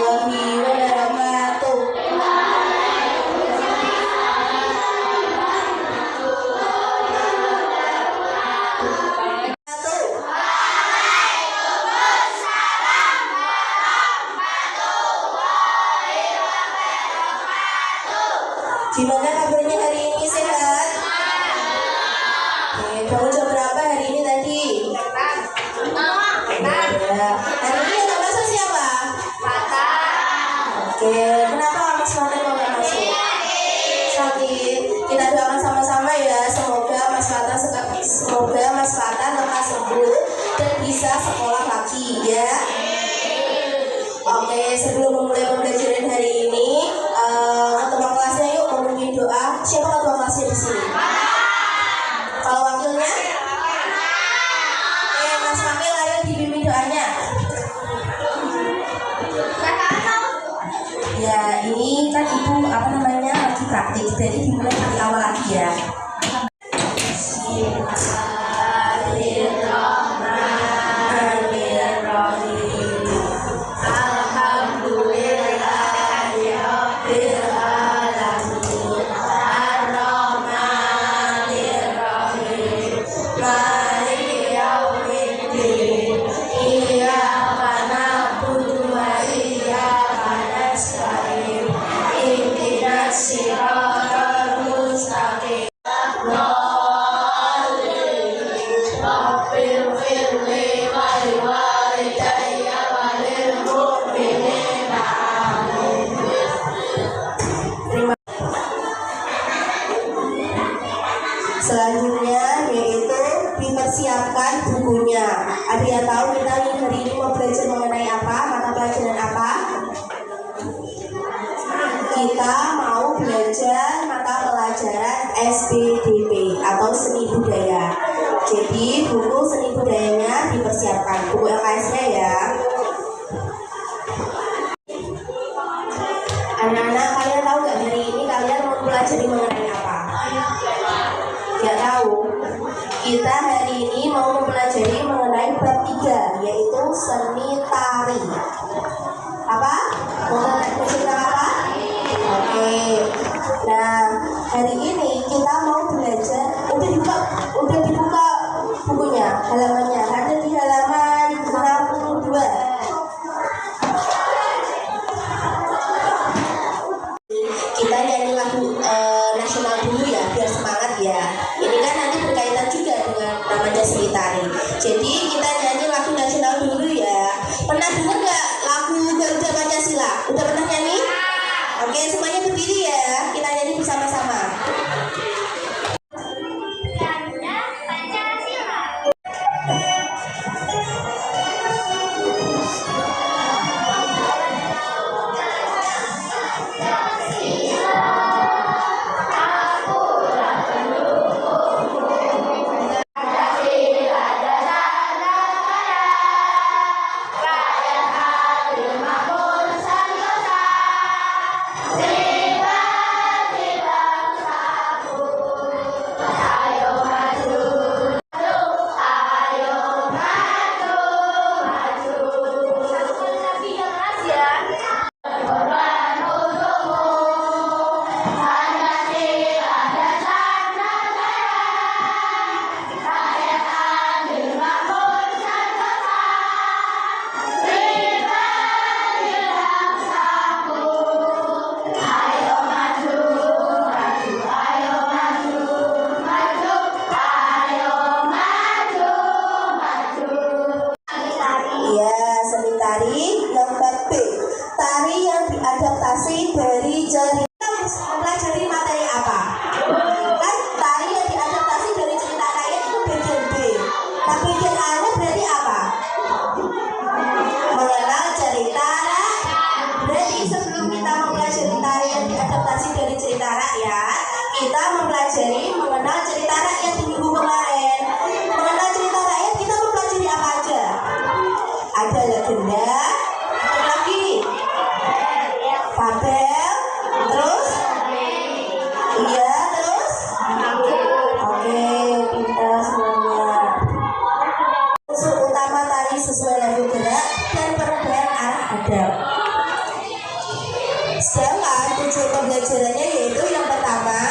warahmatullahi wabarakatuh. Gimana kabarnya hari ini, sehat? Oke, kamu jam berapa hari ini tadi? Ya. Hari ini yang masuk siapa? Oke, kenapa Mas Fatan mau nggak masuk? Sakit. Kita doakan sama-sama ya, semoga Mas Fatan lekas sembuh dan bisa sekolah lagi ya. Oke, sebelum memulai pembelajaran hari ini, ketua kelasnya yuk memimpin doa. Siapa ketua kelasnya di sini? Kalau wakilnya? Oke, Mas Wakil, ayo dibimbing doanya. Ya, ini kan ibu lagi praktik, jadi dimulai dari awal lagi ya. Selanjutnya yaitu dipersiapkan bukunya. Ada yang tahu kita hari ini mau belajar mengenai apa? Mata pelajaran apa? Kita mau belajar mata pelajaran SBDP atau seni budaya. Jadi buku seni budayanya dipersiapkan, buku LKS-nya ya. Anak-anak, kalian tahu nggak hari ini kalian mau belajar mengenai apa? Nggak tahu. Kita hari ini mau mempelajari mengenai bab 3, yaitu seni tari. Apa? Mau belajar apa? Oke. Nah, hari ini kita mau belajar. Udah dibuka bukunya, halamannya. Ada di halaman 62. Kita nyanyi lagu nasional dulu ya, biar semangat ya. Ini kan nanti berkaitan juga dengan namanya seni tari. Jadi kita nyanyi lagu nasional dulu ya. Pernah dengar nggak lagu Garuda Pancasila? Udah pernah nyanyi? Oke, semuanya berdiri ya. Kita nyanyi bersama-sama. Dari cerita mempelajari materi apa? Kan tari yang diadaptasi dari cerita rakyat itu bagian B. Nah bagian A-nya berarti apa? Mengenal cerita rakyat. Berarti sebelum kita mempelajari tari yang diadaptasi dari cerita rakyat, kita mempelajari mengenal cerita rakyat di minggu kemarin. Mengenal cerita rakyat kita mempelajari apa aja? Ada legenda, lagi fabel, terus iya, terus oke, pintar semuanya. Unsur utama tari sesuai level gerak dan perubahan arah adab. pembelajarannya yaitu yang pertama,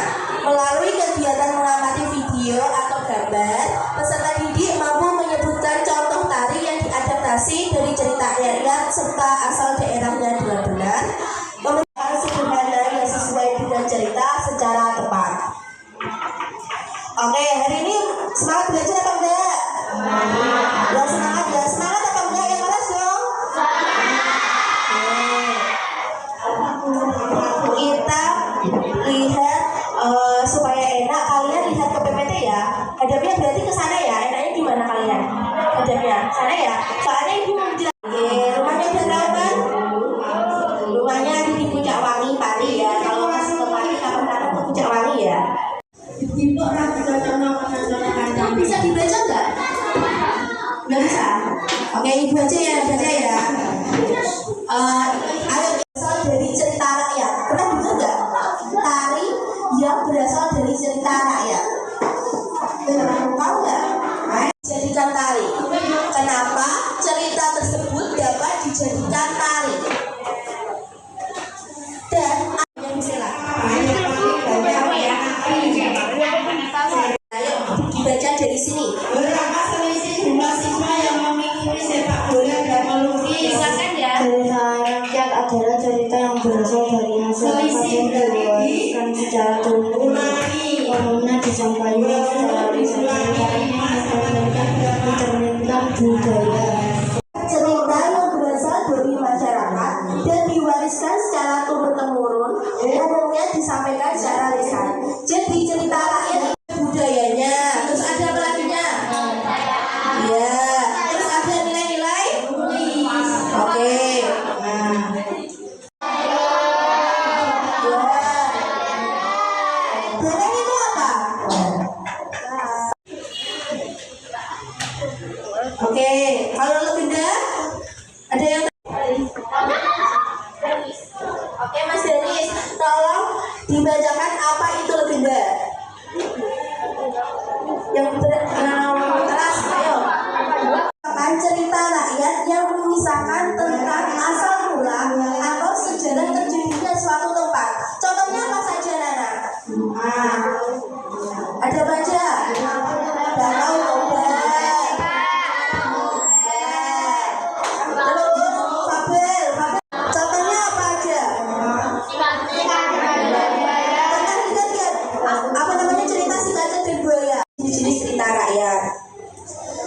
melalui kegiatan mengamati video atau gambar, peserta didik mampu menyebutkan contoh tari yang diadaptasi dari cerita rakyat serta asal daerahnya dengan benar, membentukkan sederhana yang sesuai dengan cerita secara tepat. Oke, hari ini semangat belajar apa enggak? Ya semangat ya, semangat apa enggak? Yang keras dong. Kita lihat supaya enak, kalian lihat ke PPT ya. Hadapnya berarti ke sana ya. Enaknya gimana kalian? Hadapnya sana ya. Soalnya ibu mau bilang, rumahnya udah tahu kan? Rumahnya di Puncak Wangi, Pati ya. Kalau masih ke Pati, kapan-kapan ke Puncak Wangi ya. Bisa dibaca nggak? Nggak bisa. Oke, ibu aja ya, baca ya. Ayo berasal dari cerita rakyat. Pernah dengar nggak? Tari yang berasal dari cerita rakyat. Tahu nggak? Dijadikan tari. Kenapa cerita tersebut dapat dijadikan tari? Dan yang misalnya. Ayo dibaca dari sini. Berapa selisih jumlah siswa yang mengikuti sepak bola dan melukis? Silakan ya. Cerita rakyat adalah cerita yang berasal dari masyarakat yang diwariskan secara turun umumnya disampaikan secara lisan mencerminkan budaya. Cerita yang berasal dari masyarakat dan diwariskan secara turun-temurun umumnya disampaikan secara lisan. Jadi cerita rakyat budayanya, terus ada apa laginya? Ya, terus ada nilai-nilai. Oke. Boleh itu apa? Oke, kalau legenda ada yang Oke, Mas Denis, tolong dibacakan apa itu legenda. Yang keras, ayo. Akan cerita rakyat yang mengisahkan tentang asal mula atau sejarah terjadinya suatu tempat. Contohnya apa saja, Nana? Ada baca? Danau Toba. Terus fabel. Contohnya apa aja? Tentang kita lihat apa namanya cerita si kaca dan buaya. Jenis cerita rakyat.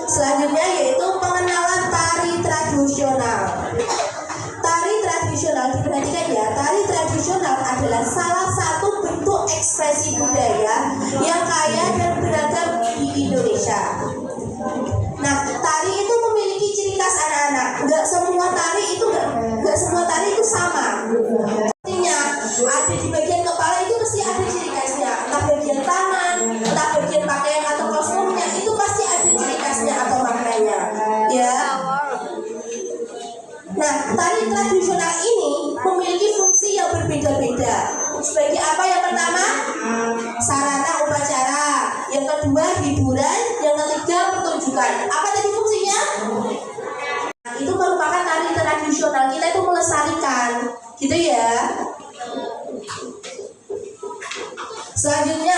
Selanjutnya yaitu pengenalan tari tradisional. Tari tradisional, diperhatikan ya, tari tradisional adalah salah satu bentuk ekspresi budaya yang kaya dan beragam di Indonesia. Nah, tari itu memiliki ciri khas anak-anak. Nggak semua tari itu sama. Artinya, ada di bagian kepala itu pasti ada ciri khasnya. Entah bagian tangan, entah bagian pakaian atau kostumnya, itu pasti ada ciri khasnya atau maknanya. Ya. Nah, tari tradisional ini memiliki fungsi yang berbeda-beda. Sebagai apa? Yang pertama, sarana upacara. Yang kedua, hiburan. Yang ketiga, pertunjukan. Apa tadi fungsinya? Nah, itu merupakan tari tradisional. Kita itu melestarikan, gitu ya. Selanjutnya,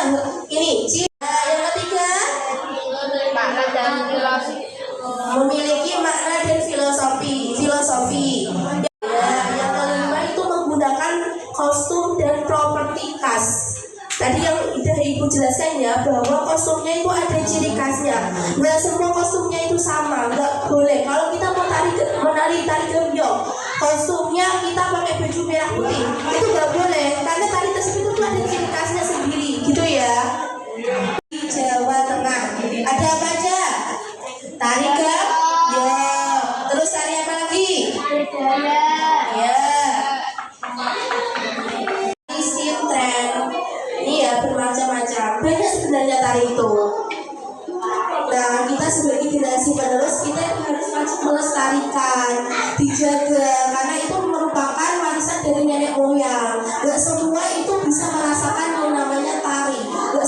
ini yang ketiga, memiliki makna dan filosofi. Ya, yang kelima itu menggunakan kostum dan properti khas. Tadi yang udah ibu jelaskan ya, bahwa kostumnya itu ada ciri khasnya. Nggak semua kostumnya itu sama, nggak boleh. Kalau kita mau menari tari gembyong, kostumnya kita pakai baju merah putih, itu nggak boleh, karena tari tersebut itu ada ciri khasnya sendiri, gitu ya. Di Jawa Tengah ada apa aja? Tari gembyong. Terus tari apa lagi? Ya. Tari sintren. Ini ya bermacam-macam. Banyak sebenarnya tari itu. Nah, kita sebagai generasi penerus, kita harus wajib melestarikan, dijaga, karena itu merupakan warisan dari nenek moyang. Gak semua itu bisa merasakan yang namanya tari. Gak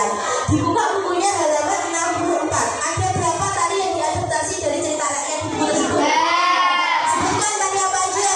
kalian. Dibuka bukunya halaman 64. Ada berapa tari yang diadaptasi dari cerita rakyat di buku tersebut? Sebutkan tari apa aja?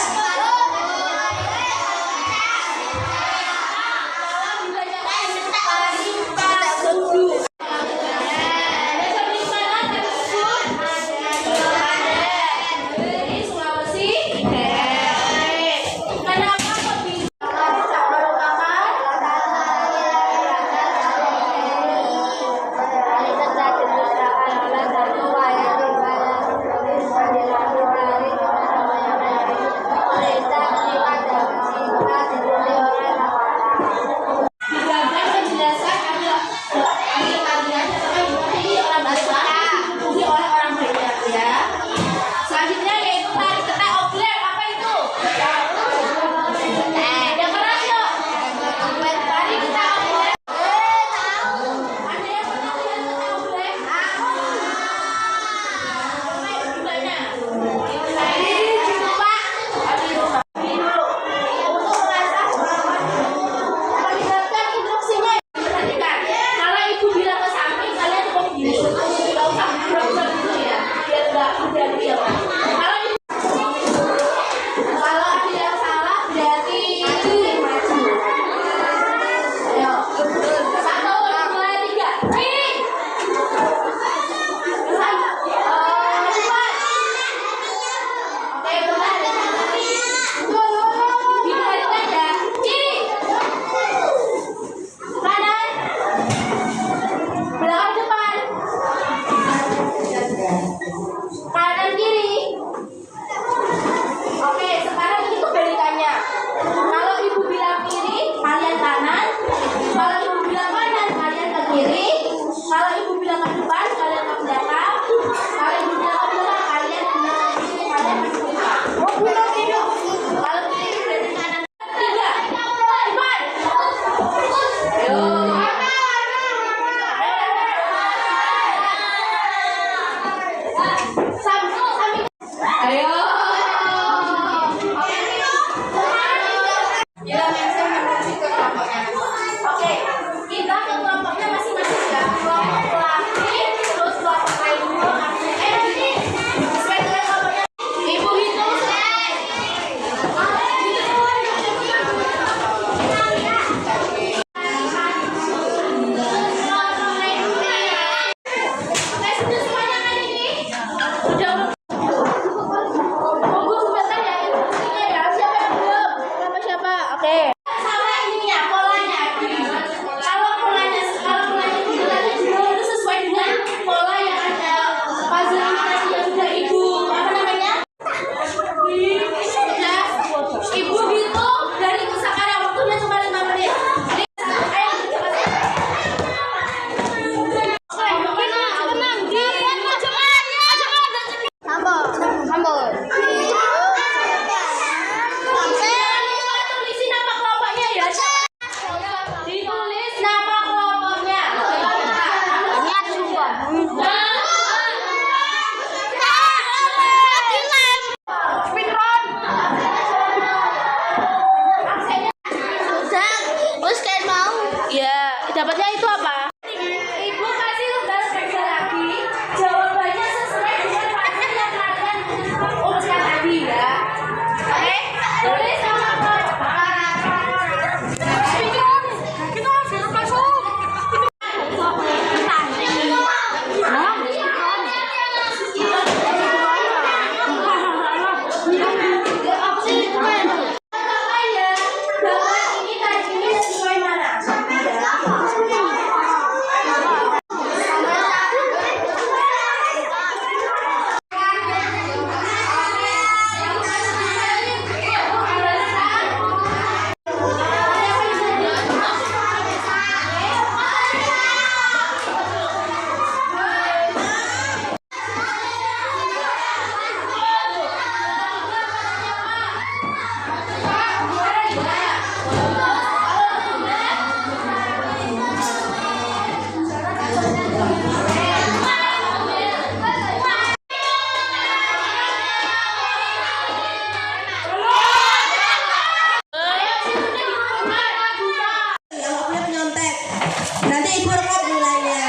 Nanti ibu rekap nilainya.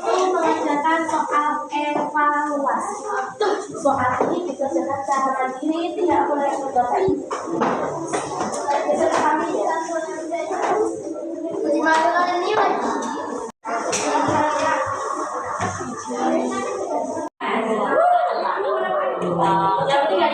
Mengerjakan soal evaluasi. Soal ini dikerjakan secara mandiri, tidak boleh mencoba. Yang ketiga